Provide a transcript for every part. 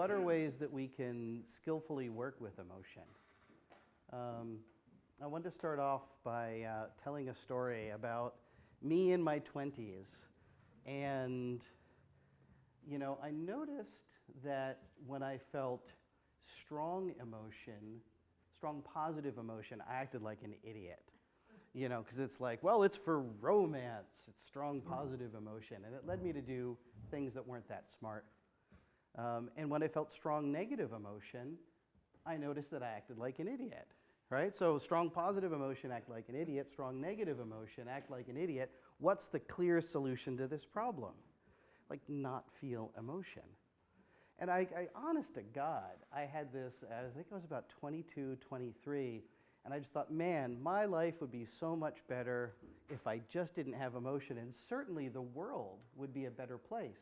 what are ways that we can skillfully work with emotion? I want to start off by telling a story about me in my 20s. And, you know, I noticed that when I felt strong emotion, strong positive emotion, I acted like an idiot. You know, because it's like, well, it's for romance. It's strong positive emotion. And it led me to do things that weren't that smart. And when I felt strong negative emotion, I noticed that I acted like an idiot. Right? So strong positive emotion, act like an idiot. Strong negative emotion, act like an idiot. What's the clear solution to this problem? Like, not feel emotion. And I honest to God, I had this, I think I was about 22, 23, and I just thought, man, my life would be so much better if I just didn't have emotion, and certainly the world would be a better place.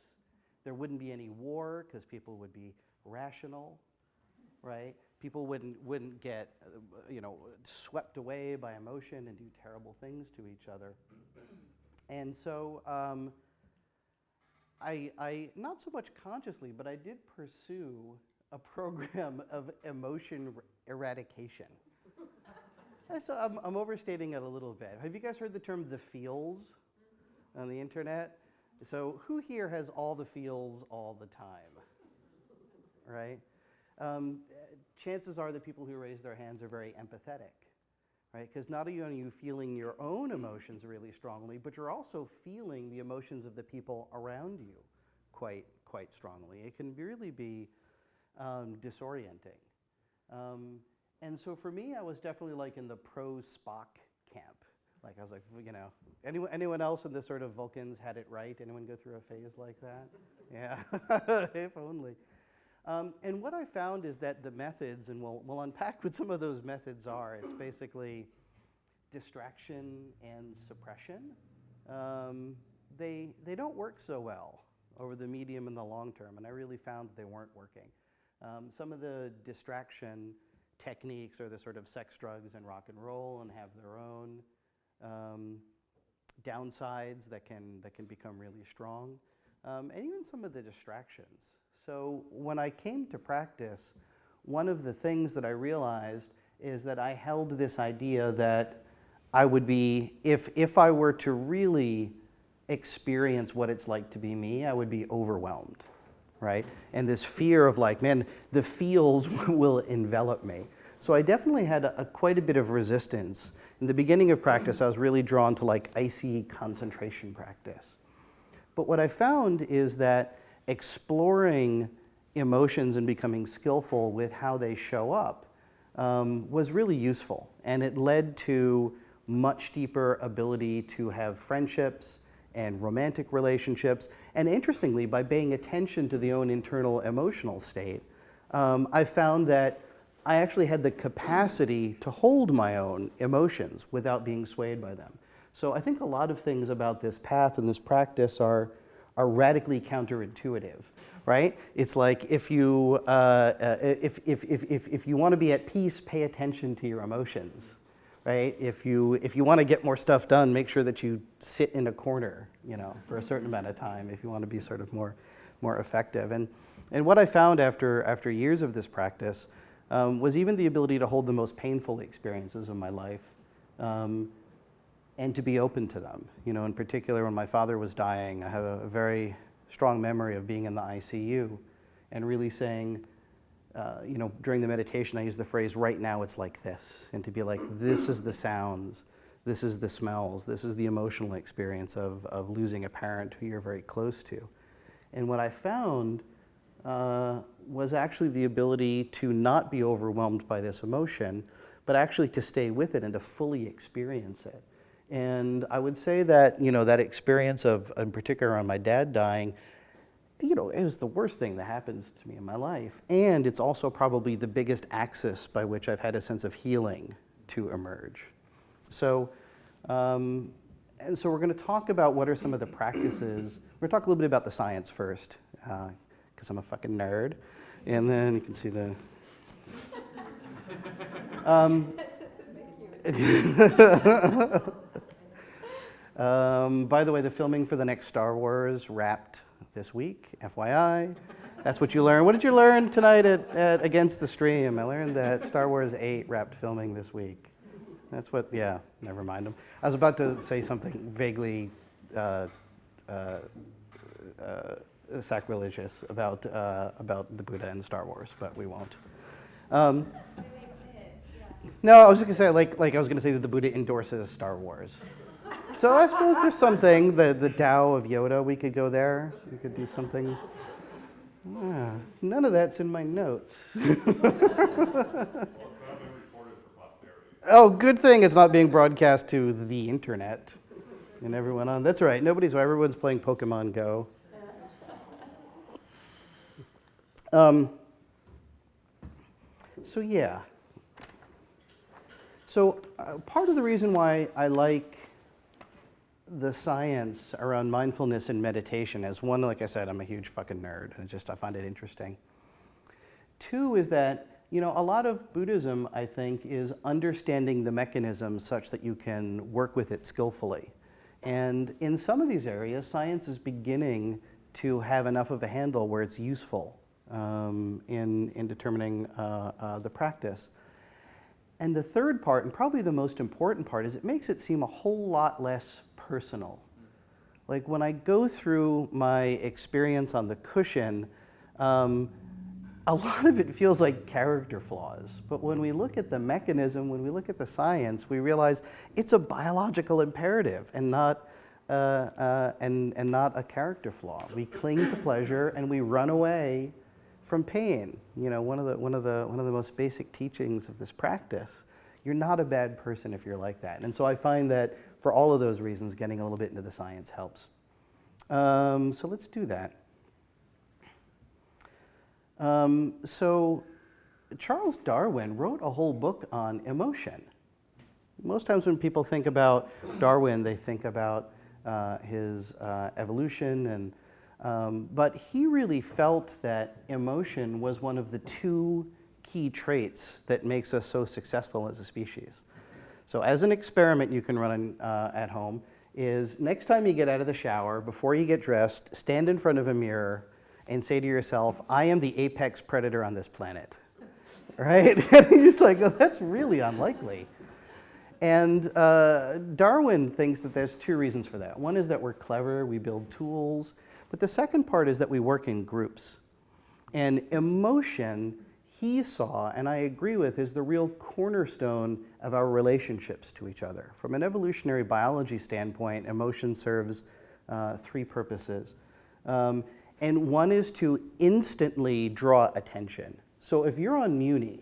There wouldn't be any war, because people would be rational, right? People wouldn't get, swept away by emotion and do terrible things to each other. And so I not so much consciously, but I did pursue a program of emotion eradication. So I'm overstating it a little bit. Have you guys heard the term the feels on the internet? So who here has all the feels all the time, right? Chances are the people who raise their hands are very empathetic, right? Because not only are you feeling your own emotions really strongly, but you're also feeling the emotions of the people around you quite strongly. It can really be disorienting. And so for me, I was definitely like in the pro-Spock camp. Like I was like, you know, anyone else in this sort of Vulcans had it right? Anyone go through a phase like that? Yeah, if only. And what I found is that the methods, and we'll unpack what some of those methods are. It's basically distraction and suppression. They don't work so well over the medium and the long term, and I really found that they weren't working. Some of the distraction techniques are the sort of sex, drugs, and rock and roll, and have their own downsides that can become really strong, and even some of the distractions. So when I came to practice, one of the things that I realized is that I held this idea that I would be, if I were to really experience what it's like to be me, I would be overwhelmed, right? And this fear of like, man, the feels will envelop me. So I definitely had quite a bit of resistance. In the beginning of practice, I was really drawn to like icy concentration practice. But what I found is that exploring emotions and becoming skillful with how they show up was really useful. And it led to much deeper ability to have friendships and romantic relationships. And interestingly, by paying attention to the own internal emotional state, I found that I actually had the capacity to hold my own emotions without being swayed by them. So I think a lot of things about this path and this practice are radically counterintuitive, right? It's like if you want to be at peace, pay attention to your emotions, right? If you want to get more stuff done, make sure that you sit in a corner, you know, for a certain amount of time if you want to be sort of more effective. And what I found after years of this practice was even the ability to hold the most painful experiences of my life. And to be open to them. You know, in particular, when my father was dying, I have a very strong memory of being in the ICU and really saying, during the meditation, I used the phrase, right now it's like this, and to be like, this is the sounds, this is the smells, this is the emotional experience of losing a parent who you're very close to. And what I found was actually the ability to not be overwhelmed by this emotion, but actually to stay with it and to fully experience it. And I would say that, you know, that experience of, in particular on my dad dying, you know, it was the worst thing that happens to me in my life. And it's also probably the biggest axis by which I've had a sense of healing to emerge. So, and so we're going to talk about what are some of the practices. We're going to talk a little bit about the science first, because I'm a fucking nerd. And then you can see the... By the way, the filming for the next Star Wars wrapped this week, FYI. That's what you learn. What did you learn tonight at Against the Stream? I learned that Star Wars 8 wrapped filming this week. That's what, yeah, never mind them. I was about to say something vaguely sacrilegious about the Buddha and Star Wars, but we won't. No, I was just gonna say like I was gonna say that the Buddha endorses Star Wars. So I suppose there's something, the Tao of Yoda, we could go there. We could do something. Yeah, none of that's in my notes. Well, it's not been recorded for posterity. Oh, good thing it's not being broadcast to the internet and everyone on. That's right. Everyone's playing Pokemon Go. So yeah. So part of the reason why I like the science around mindfulness and meditation is, one, like I said, I'm a huge fucking nerd, and I find it interesting. Two is that, you know, a lot of Buddhism, I think, is understanding the mechanism such that you can work with it skillfully. And in some of these areas, science is beginning to have enough of a handle where it's useful in determining the practice. And the third part, and probably the most important part, is it makes it seem a whole lot less personal. Like when I go through my experience on the cushion, a lot of it feels like character flaws. But when we look at the mechanism, when we look at the science, we realize it's a biological imperative and not not a character flaw. We cling to pleasure and we run away from pain. You know, one of the most basic teachings of this practice. You're not a bad person if you're like that. And so I find that for all of those reasons, getting a little bit into the science helps. So let's do that. So Charles Darwin wrote a whole book on emotion. Most times when people think about Darwin, they think about his evolution, but he really felt that emotion was one of the two key traits that makes us so successful as a species. So as an experiment you can run at home is next time you get out of the shower, before you get dressed, stand in front of a mirror and say to yourself, I am the apex predator on this planet, right? And you're just like, oh, that's really unlikely. And Darwin thinks that there's two reasons for that. One is that we're clever, we build tools, but the second part is that we work in groups. And emotion, he saw, and I agree with, is the real cornerstone of our relationships to each other. From an evolutionary biology standpoint, emotion serves three purposes. And one is to instantly draw attention. So if you're on Muni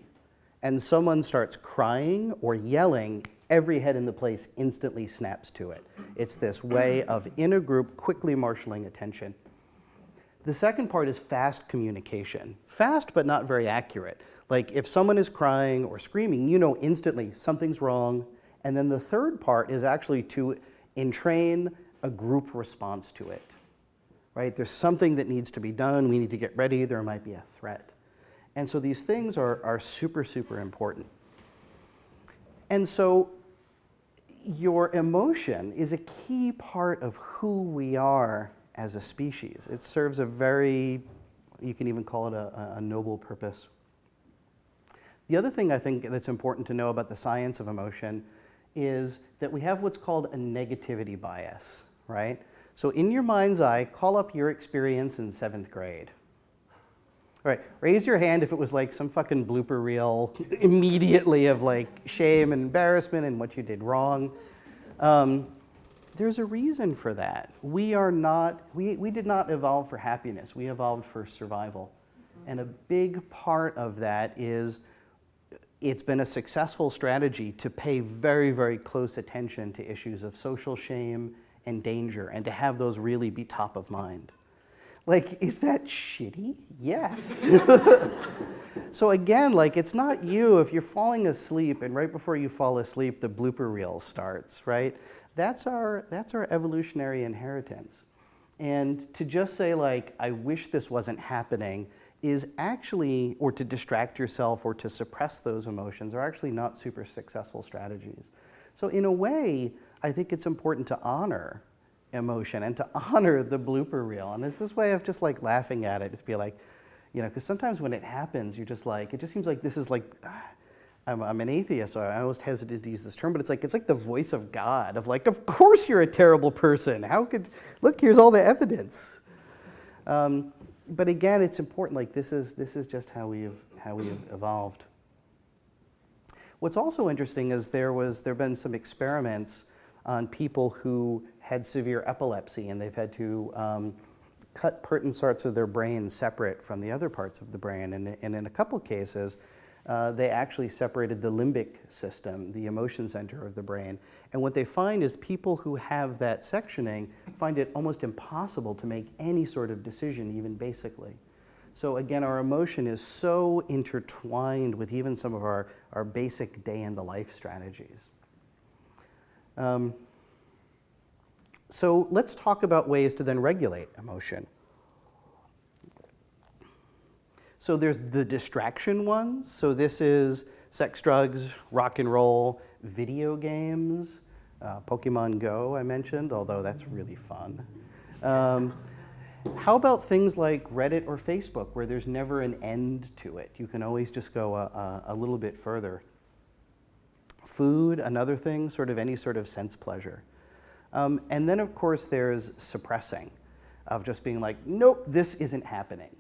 and someone starts crying or yelling, every head in the place instantly snaps to it. It's this way of, in a group, quickly marshaling attention. The second part is fast communication. Fast, but not very accurate. Like if someone is crying or screaming, you know instantly something's wrong. And then the third part is actually to entrain a group response to it. Right? There's something that needs to be done. We need to get ready. There might be a threat. And so these things are super, super important. And so your emotion is a key part of who we are as a species. It serves a very, you can even call it a noble purpose. The other thing I think that's important to know about the science of emotion is that we have what's called a negativity bias, right? So in your mind's eye, call up your experience in 7th grade. All right, raise your hand if it was like some fucking blooper reel immediately of like shame and embarrassment and what you did wrong. There's a reason for that. We did not evolve for happiness. We evolved for survival. And a big part of that is it's been a successful strategy to pay very, very close attention to issues of social shame and danger, and to have those really be top of mind. Like, is that shitty? Yes. So again, like, it's not you if you're falling asleep and right before you fall asleep, the blooper reel starts, right? That's our evolutionary inheritance. And to just say like, I wish this wasn't happening is actually, or to distract yourself or to suppress those emotions are actually not super successful strategies. So in a way, I think it's important to honor emotion and to honor the blooper reel. And it's this way of just like laughing at it, just be like, You know, because sometimes when it happens, you're just like, it just seems like this is like, I'm an atheist, so I almost hesitate to use this term, but it's like the voice of God, of like, of course you're a terrible person. How could, look, here's all the evidence. But again, it's important, like this is just how we've evolved. What's also interesting is there have been some experiments on people who had severe epilepsy, and they've had to cut certain parts of their brain separate from the other parts of the brain. And in a couple cases, they actually separated the limbic system, the emotion center of the brain. And what they find is people who have that sectioning find it almost impossible to make any sort of decision, even basically. So again, our emotion is so intertwined with even some of our basic day-in-the-life strategies. So let's talk about ways to then regulate emotion. So there's the distraction ones. So this is sex, drugs, rock and roll, video games, Pokemon Go I mentioned, although that's really fun. How about things like Reddit or Facebook, where there's never an end to it? You can always just go a little bit further. Food, another thing, sort of any sort of sense pleasure. And then, of course, there's suppressing, of just being like, nope, this isn't happening.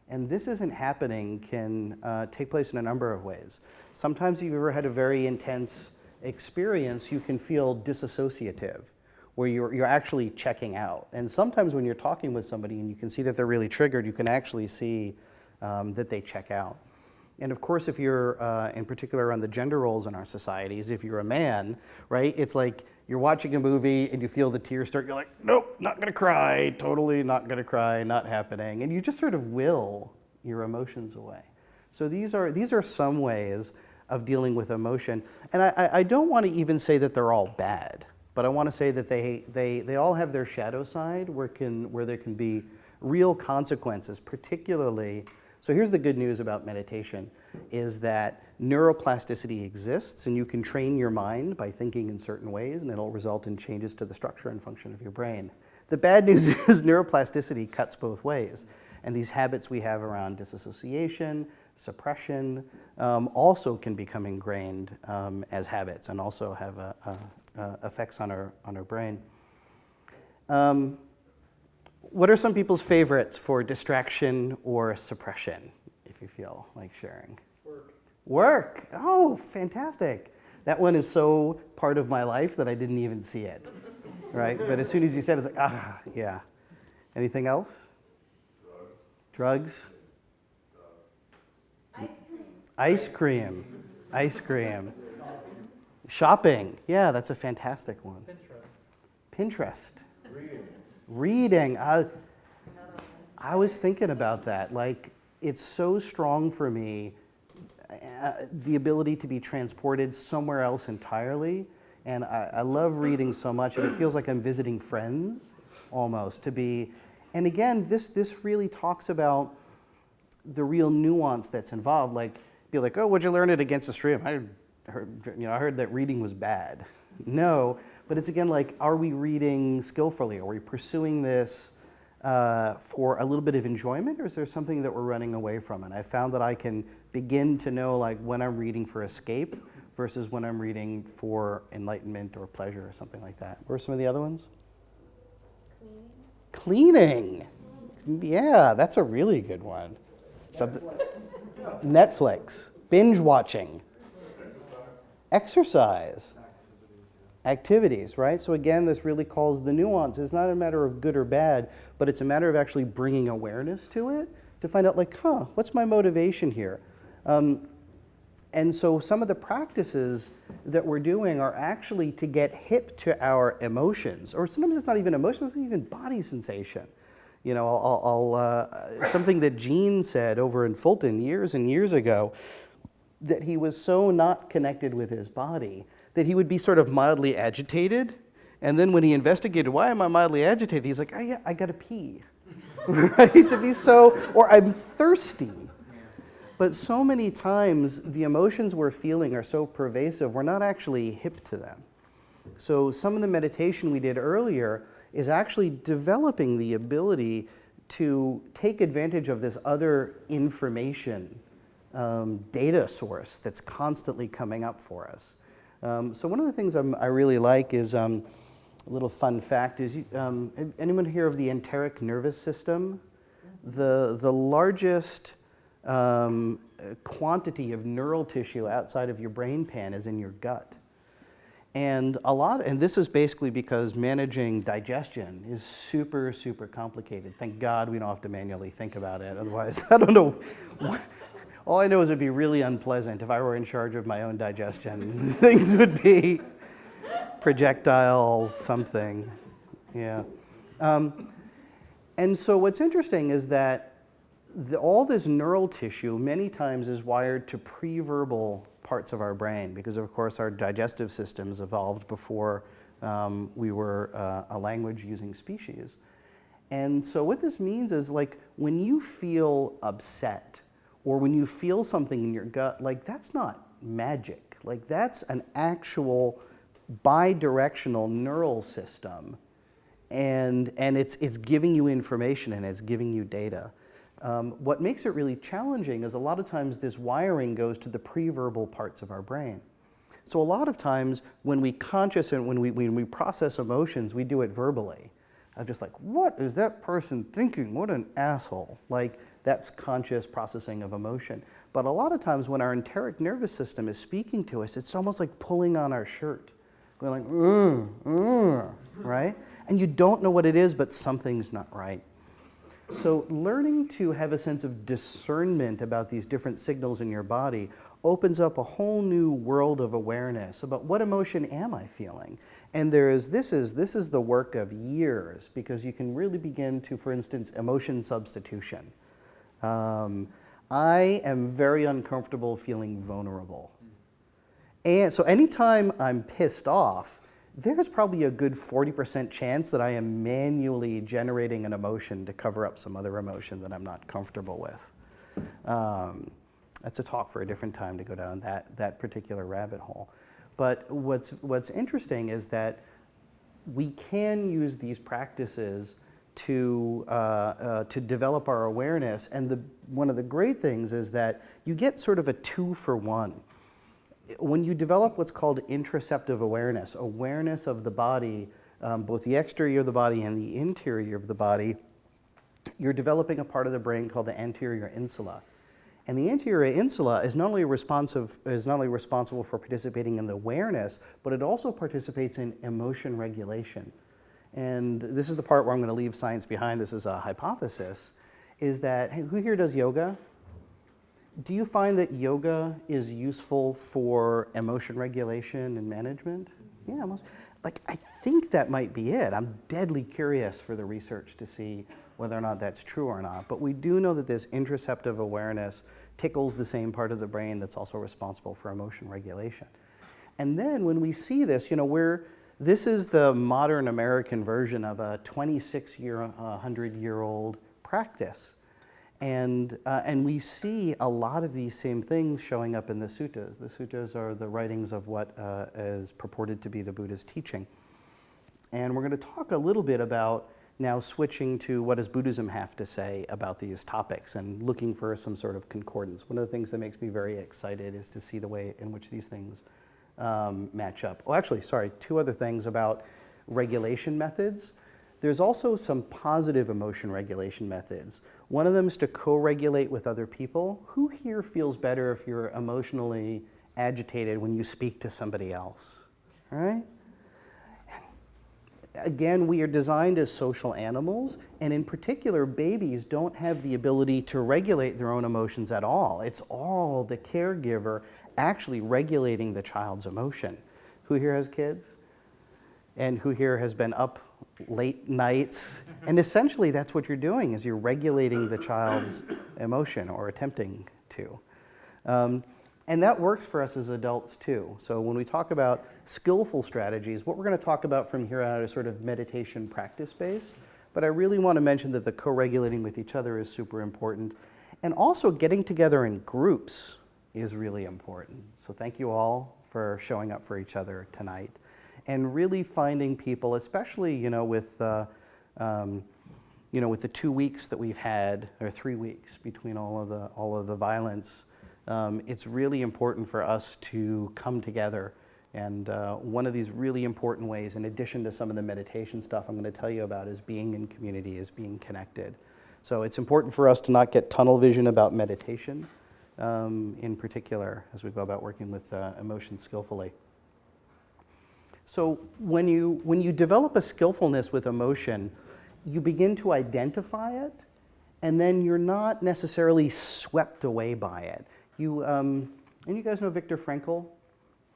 And this isn't happening can take place in a number of ways. Sometimes if you've ever had a very intense experience, you can feel disassociative, where you're actually checking out. And sometimes when you're talking with somebody and you can see that they're really triggered, you can actually see that they check out. And of course, if you're, in particular on the gender roles in our societies, if you're a man, right, it's like you're watching a movie and you feel the tears start, you're like, nope, not gonna cry, totally not gonna cry, not happening. And you just sort of will your emotions away. So these are some ways of dealing with emotion. And I don't want to even say that they're all bad, but I want to say that they all have their shadow side where there can be real consequences, particularly. So here's the good news about meditation, is that neuroplasticity exists, and you can train your mind by thinking in certain ways, and it'll result in changes to the structure and function of your brain. The bad news is neuroplasticity cuts both ways, and these habits we have around disassociation, suppression, also can become ingrained as habits and also have effects on our brain. What are some people's favorites for distraction or suppression, if you feel like sharing? Work. Oh, fantastic. That one is so part of my life that I didn't even see it, right? But as soon as you said it, it's like, yeah. Anything else? Drugs? Ice cream. Shopping. Yeah, that's a fantastic one. Pinterest. Reading. I was thinking about that. Like, it's so strong for me, the ability to be transported somewhere else entirely. And I love reading so much, and it feels like I'm visiting friends almost to be. And again, this really talks about the real nuance that's involved. Like, be like, oh, what'd you learn it against the stream? I heard that reading was bad. No. But it's again like, are we reading skillfully? Are we pursuing this for a little bit of enjoyment, or is there something that we're running away from? And I found that I can begin to know like when I'm reading for escape versus when I'm reading for enlightenment or pleasure or something like that. What are some of the other ones? Cleaning. Yeah, that's a really good one. Netflix. Binge watching. Exercise. Activities, right? So again, this really calls the nuance. It's not a matter of good or bad, but it's a matter of actually bringing awareness to it to find out like, what's my motivation here? And so some of the practices that we're doing are actually to get hip to our emotions, or sometimes it's not even emotions, it's even body sensation. You know, something that Gene said over in Fulton years and years ago, that he was so not connected with his body that he would be sort of mildly agitated, and then when he investigated, why am I mildly agitated? He's like, I gotta pee, right? To be so, or I'm thirsty. But so many times the emotions we're feeling are so pervasive, we're not actually hip to them. So some of the meditation we did earlier is actually developing the ability to take advantage of this other information data source that's constantly coming up for us. So one of the things I really like is a little fun fact is, anyone hear of the enteric nervous system? The largest quantity of neural tissue outside of your brain pan is in your gut. And this is basically because managing digestion is super, super complicated. Thank God we don't have to manually think about it. Otherwise, I don't know. All I know is it'd be really unpleasant if I were in charge of my own digestion. Things would be projectile something. Yeah. And so what's interesting is that all this neural tissue many times is wired to pre-verbal parts of our brain, because of course our digestive systems evolved before we were a language using species. And so what this means is, like, when you feel upset or when you feel something in your gut, like, that's not magic. Like, that's an actual bi-directional neural system, and it's giving you information and it's giving you data. What makes it really challenging is a lot of times this wiring goes to the pre-verbal parts of our brain. So a lot of times when we when we process emotions, we do it verbally. I'm just like, what is that person thinking? What an asshole. Like, that's conscious processing of emotion. But a lot of times when our enteric nervous system is speaking to us, it's almost like pulling on our shirt, going like, right? And you don't know what it is, but something's not right. So learning to have a sense of discernment about these different signals in your body opens up a whole new world of awareness about what emotion am I feeling. And this is the work of years, because you can really begin to, for instance, emotion substitution. I am very uncomfortable feeling vulnerable. And so anytime I'm pissed off, there's probably a good 40% chance that I am manually generating an emotion to cover up some other emotion that I'm not comfortable with. That's a talk for a different time to go down that particular rabbit hole. But what's interesting is that we can use these practices to develop our awareness. And one of the great things is that you get sort of a 2-for-1. When you develop what's called interoceptive awareness of the body, both the exterior of the body and the interior of the body, you're developing a part of the brain called the anterior insula. And the anterior insula is not only responsible for participating in the awareness, but it also participates in emotion regulation. And this is the part where I'm going to leave science behind. This is a hypothesis, is that, hey, who here does yoga? Do you find that yoga is useful for emotion regulation and management? Yeah, I think that might be it. I'm deadly curious for the research to see whether or not that's true or not. But we do know that this interoceptive awareness tickles the same part of the brain that's also responsible for emotion regulation. And then when we see this, this is the modern American version of a 100-year-old practice. And we see a lot of these same things showing up in the suttas. The suttas are the writings of what is purported to be the Buddha's teaching. And we're going to talk a little bit about now switching to what does Buddhism have to say about these topics and looking for some sort of concordance. One of the things that makes me very excited is to see the way in which these things match up. Oh, actually, sorry, 2 other things about regulation methods. There's also some positive emotion regulation methods. One of them is to co-regulate with other people. Who here feels better if you're emotionally agitated when you speak to somebody else? All right? Again, we are designed as social animals, and in particular, babies don't have the ability to regulate their own emotions at all. It's all the caregiver actually regulating the child's emotion. Who here has kids? And who here has been up late nights? And essentially that's what you're doing, is you're regulating the child's emotion, or attempting to. And that works for us as adults too. So when we talk about skillful strategies, what we're going to talk about from here out is sort of meditation practice-based. But I really want to mention that the co-regulating with each other is super important. And also getting together in groups is really important. So thank you all for showing up for each other tonight. And really finding people, especially with with the 2 weeks that we've had, or 3 weeks between all of the violence, it's really important for us to come together. And one of these really important ways, in addition to some of the meditation stuff I'm going to tell you about, is being in community, is being connected. So it's important for us to not get tunnel vision about meditation, in particular, as we go about working with emotions skillfully. So when you develop a skillfulness with emotion, you begin to identify it, and then you're not necessarily swept away by it. And you guys know Viktor Frankl?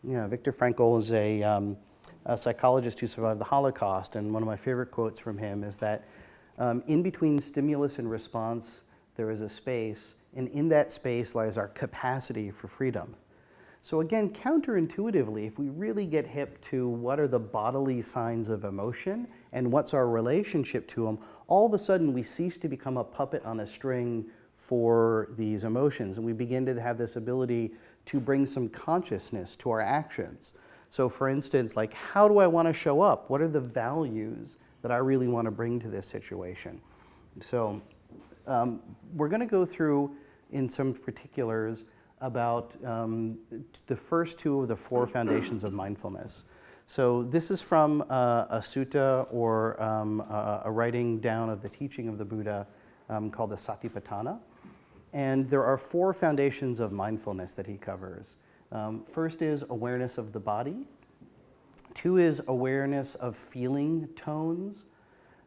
Yeah, Viktor Frankl is a psychologist who survived the Holocaust, and one of my favorite quotes from him is that in between stimulus and response, there is a space, and in that space lies our capacity for freedom. So again, counterintuitively, if we really get hip to what are the bodily signs of emotion and what's our relationship to them, all of a sudden we cease to become a puppet on a string for these emotions, and we begin to have this ability to bring some consciousness to our actions. So for instance, like, how do I want to show up? What are the values that I really want to bring to this situation? So we're going to go through in some particulars about the first 2 of the 4 foundations of mindfulness. So this is from a sutta, or a writing down of the teaching of the Buddha called the Satipatthana. And there are 4 foundations of mindfulness that he covers. First is awareness of the body. 2 is awareness of feeling tones.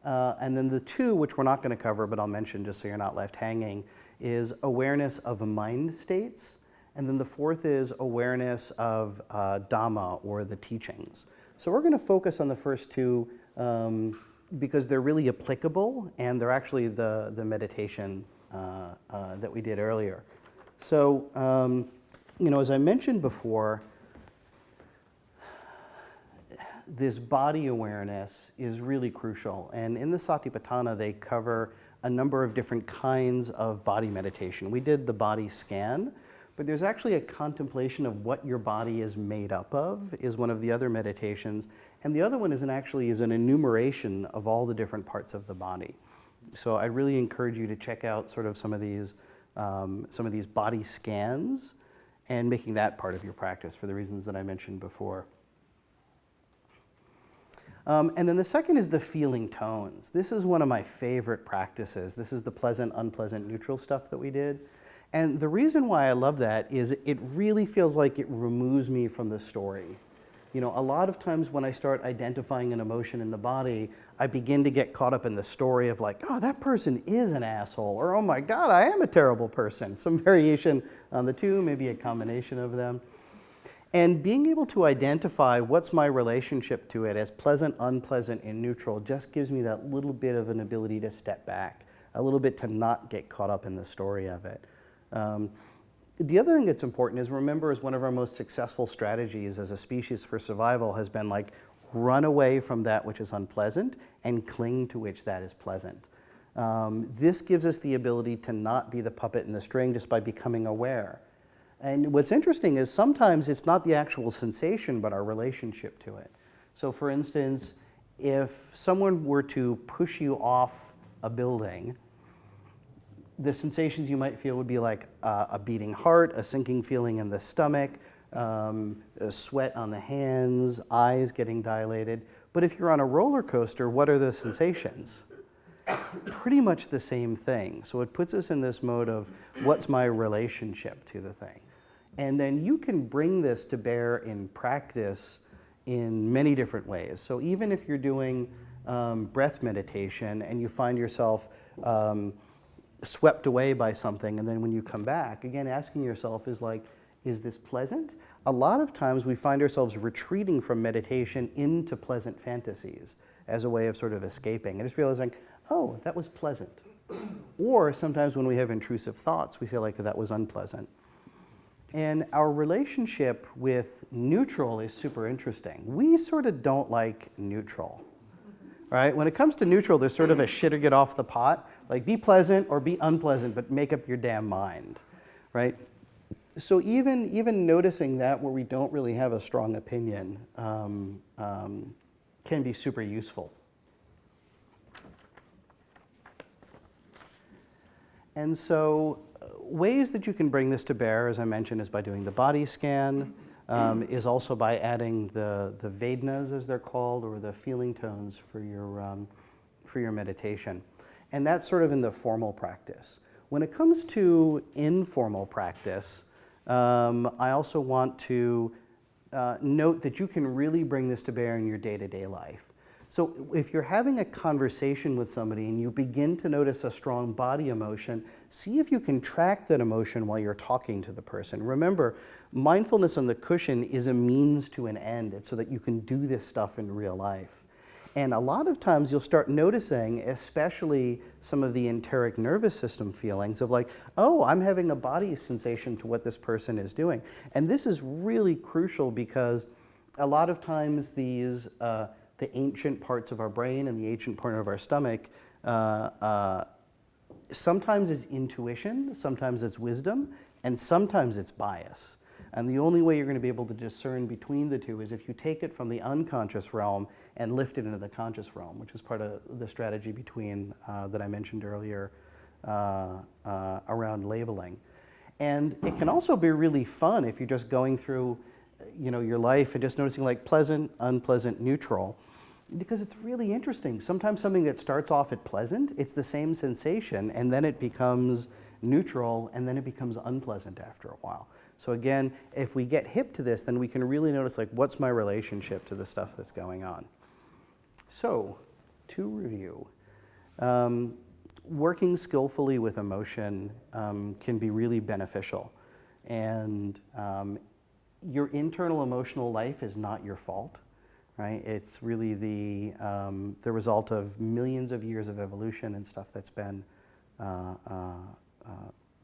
And then the 2, which we're not going to cover, but I'll mention just so you're not left hanging, is awareness of mind states. And then the 4th is awareness of Dhamma, or the teachings. So we're going to focus on the first 2 because they're really applicable, and they're actually the meditation that we did earlier. So, as I mentioned before, this body awareness is really crucial. And in the Satipatthana, they cover a number of different kinds of body meditation. We did the body scan, but there's actually a contemplation of what your body is made up of, is one of the other meditations. And the other one is an enumeration of all the different parts of the body. So I really encourage you to check out sort of some of these body scans and making that part of your practice for the reasons that I mentioned before. And then the second is the feeling tones. This is one of my favorite practices. This is the pleasant, unpleasant, neutral stuff that we did. And the reason why I love that is it really feels like it removes me from the story. A lot of times when I start identifying an emotion in the body, I begin to get caught up in the story of like, oh, that person is an asshole, or oh my God, I am a terrible person. Some variation on the 2, maybe a combination of them. And being able to identify what's my relationship to it as pleasant, unpleasant, and neutral just gives me that little bit of an ability to step back, a little bit to not get caught up in the story of it. The other thing that's important is, remember, is one of our most successful strategies as a species for survival has been like, run away from that which is unpleasant and cling to which that is pleasant. This gives us the ability to not be the puppet in the string just by becoming aware. And what's interesting is sometimes it's not the actual sensation, but our relationship to it. So for instance, if someone were to push you off a building, the sensations you might feel would be like a beating heart, a sinking feeling in the stomach, a sweat on the hands, eyes getting dilated. But if you're on a roller coaster, what are the sensations? Pretty much the same thing. So it puts us in this mode of, what's my relationship to the thing? And then you can bring this to bear in practice in many different ways. So even if you're doing breath meditation and you find yourself swept away by something, and then when you come back, again, asking yourself is this pleasant? A lot of times we find ourselves retreating from meditation into pleasant fantasies as a way of sort of escaping and just realizing, oh, that was pleasant. Or sometimes when we have intrusive thoughts, we feel like that was unpleasant. And our relationship with neutral is super interesting. We sort of don't like neutral, right? When it comes to neutral, there's sort of a shit or get off the pot, like be pleasant or be unpleasant, but make up your damn mind, right? So even noticing that where we don't really have a strong opinion can be super useful. And so ways that you can bring this to bear, as I mentioned, is by doing the body scan, is also by adding the Vedanas, as they're called, or the feeling tones for your meditation. And that's sort of in the formal practice. When it comes to informal practice, I also want to note that you can really bring this to bear in your day-to-day life. So if you're having a conversation with somebody and you begin to notice a strong body emotion, see if you can track that emotion while you're talking to the person. Remember, mindfulness on the cushion is a means to an end. It's so that you can do this stuff in real life. And a lot of times you'll start noticing, especially some of the enteric nervous system feelings of like, oh, I'm having a body sensation to what this person is doing. And this is really crucial because a lot of times these, the ancient parts of our brain and the ancient part of our stomach, sometimes it's intuition, sometimes it's wisdom, and sometimes it's bias. And the only way you're going to be able to discern between the two is if you take it from the unconscious realm and lift it into the conscious realm, which is part of the strategy between that I mentioned earlier around labeling. And it can also be really fun if you're just going through your life and just noticing like pleasant, unpleasant, neutral, because it's really interesting. Sometimes something that starts off at pleasant, it's the same sensation, and then it becomes neutral, and then it becomes unpleasant after a while. So again, if we get hip to this, then we can really notice like, what's my relationship to the stuff that's going on? So, to review, working skillfully with emotion can be really beneficial. And your internal emotional life is not your fault, right? It's really the result of millions of years of evolution and stuff that's been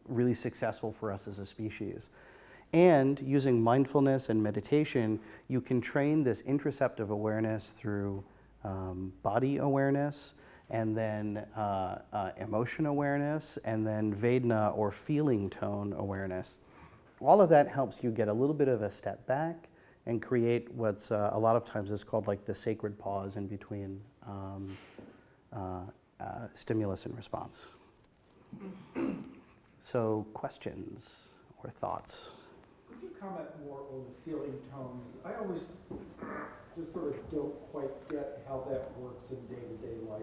really successful for us as a species. And using mindfulness and meditation, you can train this interoceptive awareness through body awareness, and then emotion awareness, and then Vedana or feeling tone awareness. All of that helps you get a little bit of a step back and create what's a lot of times is called like the sacred pause in between stimulus and response. So questions or thoughts? Could you comment more on the feeling tones? I always just sort of don't quite get how that works in day-to-day life.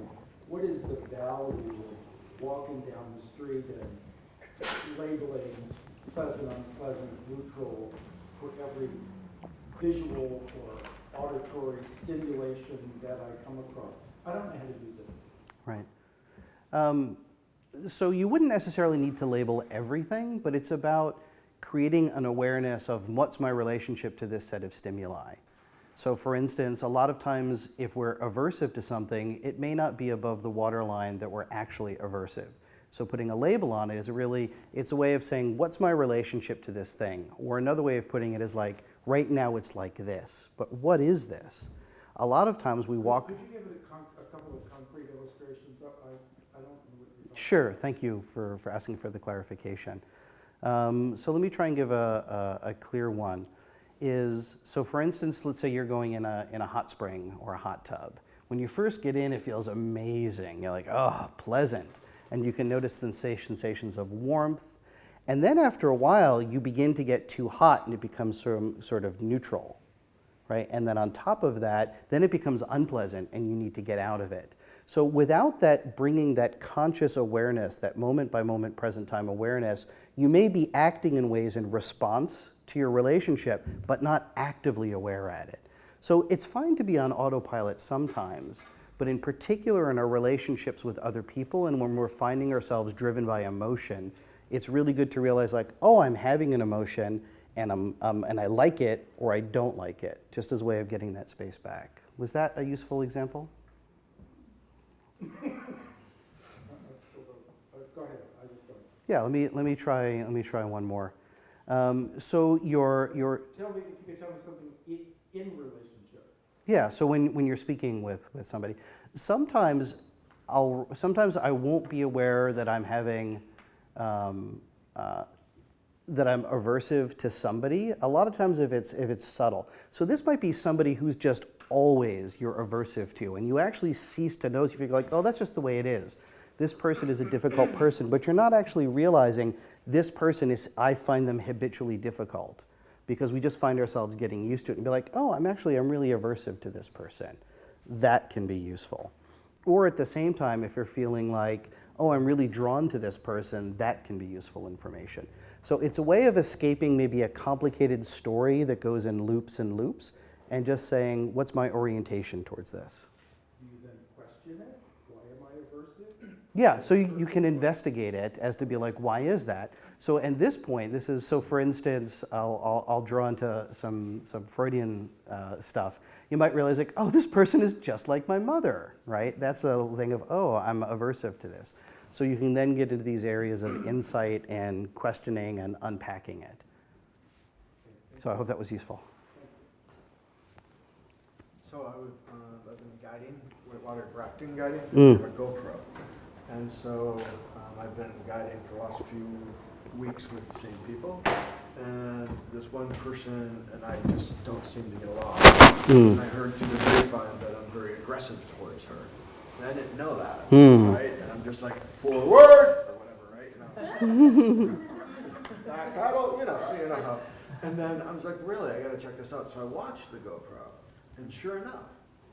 What is the value of walking down the street and labeling pleasant, unpleasant, neutral for every visual or auditory stimulation that I come across? I don't know how to use it. Right. So you wouldn't necessarily need to label everything, but it's about creating an awareness of what's my relationship to this set of stimuli. So for instance, a lot of times if we're aversive to something, it may not be above the waterline that we're actually aversive. So putting a label on it is it's a way of saying, what's my relationship to this thing? Or another way of putting it is like, right now it's like this, but what is this? A lot of times we walk... Could you give it a couple of concrete illustrations? I don't know what you're talking about. Sure, thank you for asking for the clarification. So let me try and give a clear one. So for instance, let's say you're going in a hot spring or a hot tub. When you first get in, it feels amazing. You're like, oh, pleasant. And you can notice the sensations of warmth. And then after a while, you begin to get too hot and it becomes sort of neutral, right? And then on top of that, then it becomes unpleasant and you need to get out of it. So without that bringing that conscious awareness, that moment by moment present time awareness, you may be acting in ways in response to your relationship, but not actively aware at it. So it's fine to be on autopilot sometimes, but in particular in our relationships with other people and when we're finding ourselves driven by emotion, it's really good to realize like, oh, I'm having an emotion and I like it or I don't like it, just as a way of getting that space back. Was that a useful example? Go ahead. I just don't. Yeah, let me try one more. So your Tell me if you could tell me something in relationship. yeah. So when you're speaking with somebody, sometimes I won't be aware that I'm having that I'm aversive to somebody. A lot of times if it's subtle. So this might be somebody who's just always you're aversive to, and you actually cease to notice if you're like, oh, that's just the way it is. this person is a difficult person, but you're not actually realizing this person is, I find them habitually difficult, because we just find ourselves getting used to it and be like, oh, I'm really aversive to this person. That can be useful. Or at the same time, if you're feeling like, oh, I'm really drawn to this person, that can be useful information. So it's a way of escaping maybe a complicated story that goes in loops and loops, and just saying, what's my orientation towards this? Do you then question it? Why am I aversive? Yeah, so you can investigate it as to be like, why is that? So at this point, this is, so for instance, I'll draw into some Freudian stuff. You might realize like, oh, this person is just like my mother, right? That's a thing of, oh, I'm aversive to this. So you can then get into these areas of insight and questioning and unpacking it. So I hope that was useful. So I've been guiding, whitewater rafting guiding, with a GoPro. And so I've been guiding for the last few weeks with the same people. And this one person and I just don't seem to get along. And I heard through the grapevine that I'm very aggressive towards her. And I didn't know that, right? And I'm just like, forward, or whatever, right? Back paddle, you know how. And then I was like, really, I gotta check this out. So I watched the GoPro. And sure enough,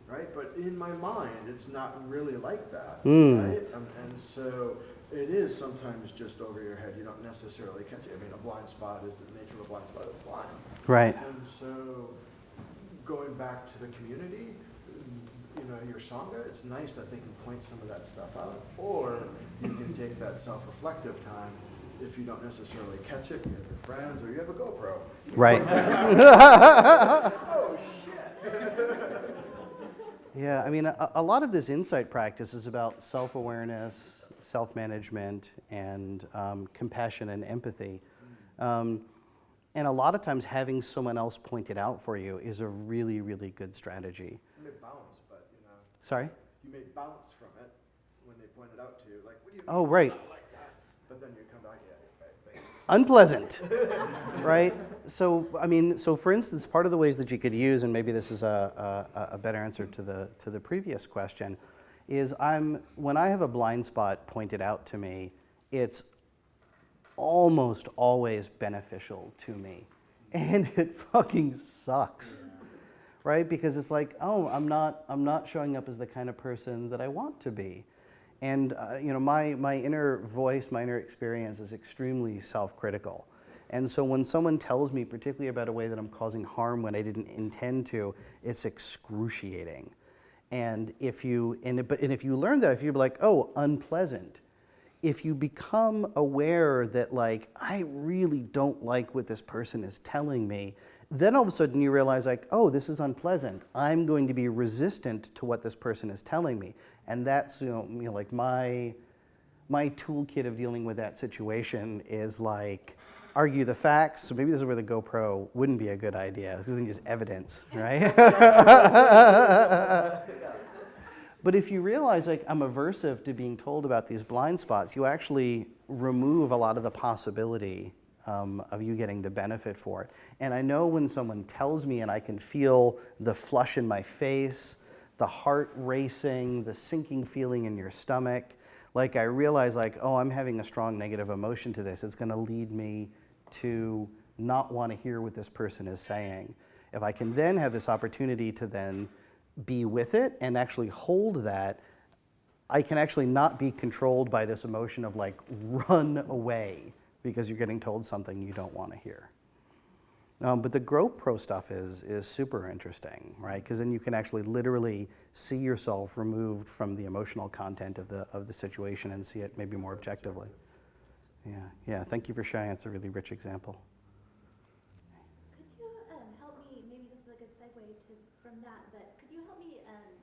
right? But in my mind, it's not really like that, right? And so it is sometimes just over your head. You don't necessarily catch it. I mean, a blind spot is the nature of a blind spot. It's blind. Right. And so going back to the community, your Sangha, it's nice that they can point some of that stuff out. Or you can take that self-reflective time. If you don't necessarily catch it, you have your friends, or you have a GoPro. Right. Oh, shit. Yeah, I mean, a lot of this insight practice is about self-awareness, self-management, and compassion and empathy. And a lot of times having someone else point it out for you is a really, really good strategy. You may bounce, but Sorry? you may bounce from it when they point it out to you. Like, what do you mean? Oh, right. Not like that. But then you come back, yeah, right, thanks. Unpleasant, right? So, I mean, so for instance, part of the ways that you could use, and maybe this is a better answer to the previous question, is when I have a blind spot pointed out to me, it's almost always beneficial to me, and it fucking sucks, right? Because it's like, oh, I'm not showing up as the kind of person that I want to be. And my inner voice, my inner experience is extremely self-critical. And so when someone tells me, particularly about a way that I'm causing harm when I didn't intend to, it's excruciating. And if you learn that, if you're like, oh, unpleasant, if you become aware that like, I really don't like what this person is telling me, then all of a sudden you realize like, oh, this is unpleasant. I'm going to be resistant to what this person is telling me. And that's, like my toolkit of dealing with that situation is like, argue the facts. So maybe this is where the GoPro wouldn't be a good idea, because then you just evidence, right? But if you realize like I'm aversive to being told about these blind spots, you actually remove a lot of the possibility of you getting the benefit for it. And I know when someone tells me and I can feel the flush in my face, the heart racing, the sinking feeling in your stomach, like I realize like, oh, I'm having a strong negative emotion to this. It's gonna lead me to not want to hear what this person is saying. If I can then have this opportunity to then be with it and actually hold that, I can actually not be controlled by this emotion of like run away because you're getting told something you don't want to hear. But the GoPro stuff is super interesting, right? Because then you can actually literally see yourself removed from the emotional content of the situation and see it maybe more objectively. Yeah. Thank you for sharing. It's a really rich example. Could you help me? Maybe this is a good segue from that, but could you help me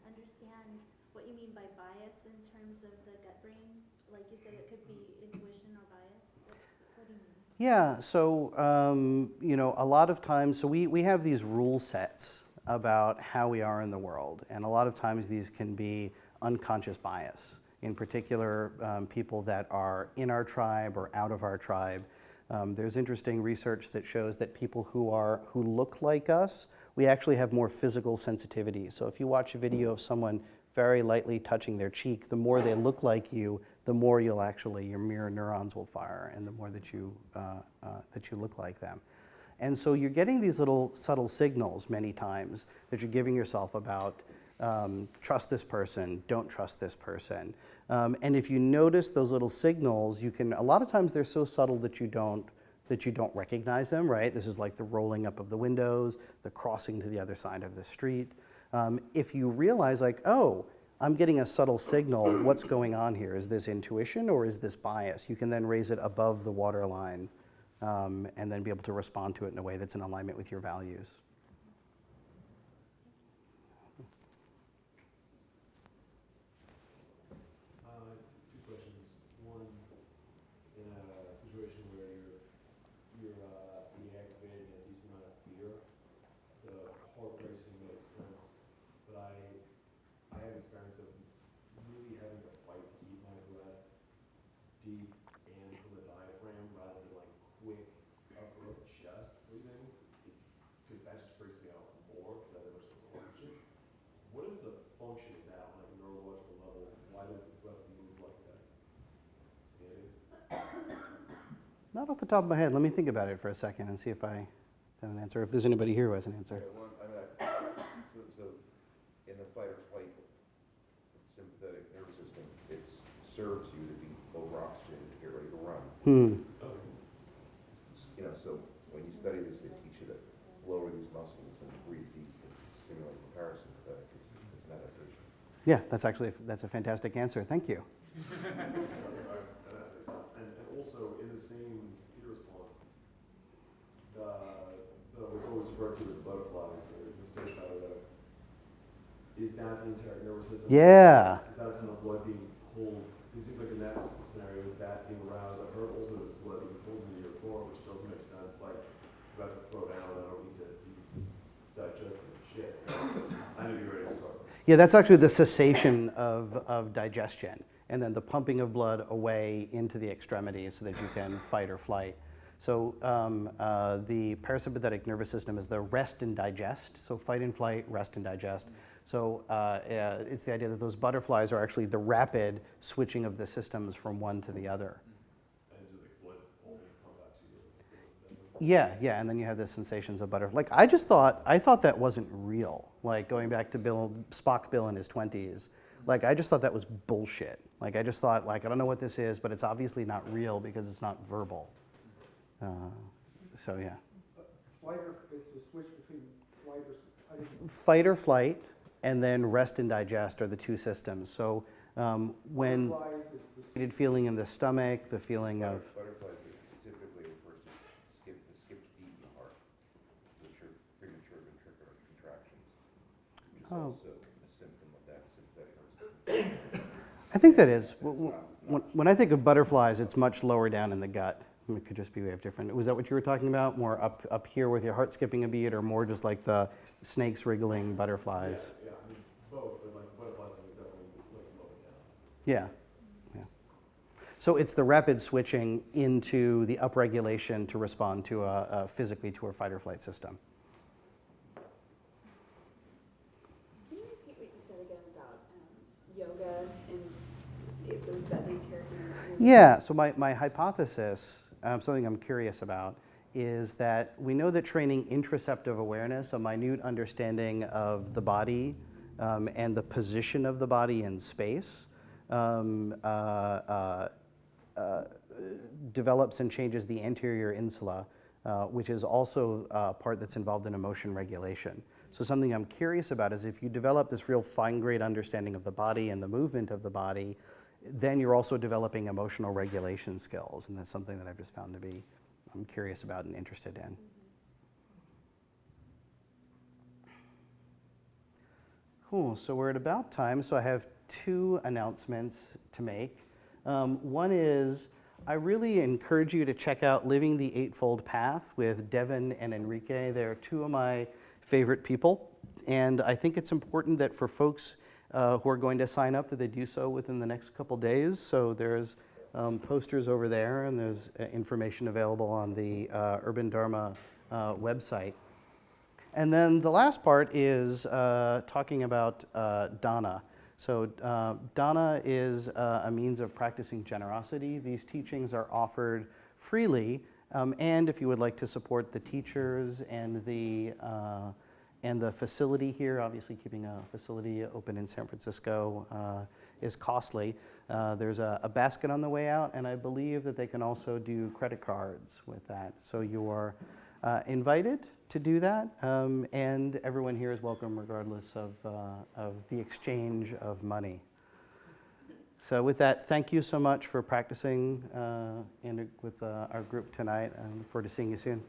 understand what you mean by bias in terms of the gut brain? Like you said, it could be intuition or bias. What do you mean? Yeah, so a lot of times, so we have these rule sets about how we are in the world, and a lot of times these can be unconscious bias. In particular, people that are in our tribe or out of our tribe. There's interesting research that shows that people who look like us, we actually have more physical sensitivity. So if you watch a video of someone very lightly touching their cheek, the more they look like you, the more you'll actually, your mirror neurons will fire, and the more that you look like them. And so you're getting these little subtle signals many times that you're giving yourself about trust this person, don't trust this person. And if you notice those little signals, you can, a lot of times they're so subtle that you don't recognize them, right? This is like the rolling up of the windows, the crossing to the other side of the street. If you realize like, oh, I'm getting a subtle signal, what's going on here? Is this intuition or is this bias? You can then raise it above the waterline and then be able to respond to it in a way that's in alignment with your values. Two questions. One, in a situation where you're reactivating a decent amount of fear, the heart racing makes sense, but I have experience of really having to fight to keep my breath deep and from the diaphragm rather than like quick upper chest breathing, because that just freaks me out more because I have much less oxygen. What is the function of that on a neurological level? Why does the breath move like that? Andy? Not off the top of my head. Let me think about it for a second and see if I have an answer. If there's anybody here who has an answer. Okay, well, so in the fight or flight sympathetic nervous system, it serves you to be over oxygen to get ready to run. You know, so when you study this, they teach you to lower these muscles and breathe deep and stimulate the parasympathetic. It's meditation. Yeah, that's a fantastic answer. Thank you. And also in the same fear response, what's always referred to as butterflies or stage shadow, is that the entire nervous system? Yeah. Is that a ton of blood being pulled? It seems like in that scenario, with that being aroused, I've heard also there's blood being pulled into your core, which doesn't make sense. Like, I'm about to throw down, I don't need to be digesting shit. I need to be ready to start. Yeah, that's actually the cessation of digestion, and then the pumping of blood away into the extremities so that you can fight or flight. So the parasympathetic nervous system is the rest and digest. So fight and flight, rest and digest. So it's the idea that those butterflies are actually the rapid switching of the systems from one to the other. And do the blood only come back to you? Yeah, and then you have the sensations of butterfly. Like I thought that wasn't real. Like going back to Spock Bill in his 20s. Like I just thought that was bullshit. Like I just thought like I don't know what this is, but it's obviously not real because it's not verbal. So yeah. Flight or, it's a switch between flight or, Fight or flight, and then rest and digest are the two systems. So when butterflies, it's the feeling in the stomach, the feeling of Butterflies typically refers to the skipped beat in the heart, which are premature ventricular contractions, which is also a symptom of that sympathetic nervous system. I think that is. When I think of butterflies, it's much lower down in the gut. It could just be we have different. Was that what you were talking about? More up here with your heart skipping a beat, or more just like the snakes wriggling butterflies? Yeah, I mean, both, but like butterflies is definitely like lower down. Yeah. So it's the rapid switching into the upregulation to respond to physically to a fight or flight system. Can you repeat what you said again about yoga and it was that the interrogation? Yeah, so my hypothesis, something I'm curious about, is that we know that training interoceptive awareness, a minute understanding of the body and the position of the body in space, develops and changes the anterior insula, which is also a part that's involved in emotion regulation. So something I'm curious about is if you develop this real fine-grained understanding of the body and the movement of the body, then you're also developing emotional regulation skills, and that's something that I've just found to be, I'm curious about and interested in. Cool, so we're at about time, so I have two announcements to make. One is, I really encourage you to check out Living the Eightfold Path with Devin and Enrique. They're two of my favorite people, and I think it's important that for folks who are going to sign up that they do so within the next couple days. So there's posters over there, and there's information available on the Urban Dharma website. And then the last part is talking about Dana. So Dana is a means of practicing generosity. These teachings are offered freely, and if you would like to support the teachers and the facility here, obviously keeping a facility open in San Francisco is costly. There's a basket on the way out, and I believe that they can also do credit cards with that. So you're invited to do that, and everyone here is welcome regardless of the exchange of money. So with that, thank you so much for practicing with our group tonight, and look forward to seeing you soon.